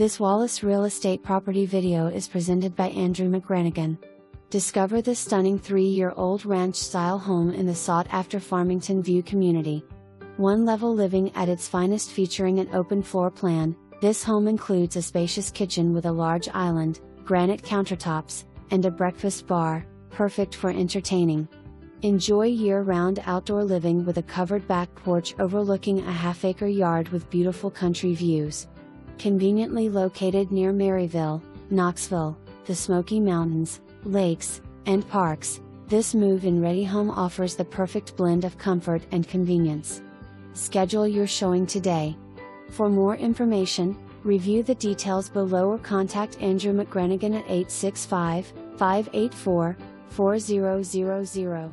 This Wallace Real Estate property video is presented by Andrew Mcgranaghan. Discover this stunning 3-year-old ranch-style home in the sought-after Farmington View community. One-level living at its finest featuring an open floor plan, this home includes a spacious kitchen with a large island, granite countertops, and a breakfast bar, perfect for entertaining. Enjoy year-round outdoor living with a covered back porch overlooking a half-acre yard with beautiful country views. Conveniently located near Maryville, Knoxville, the Smoky Mountains, lakes, and parks, this move-in ready home offers the perfect blend of comfort and convenience. Schedule your showing today. For more information, review the details below or contact Andrew Mcgranaghan at 865-584-4000.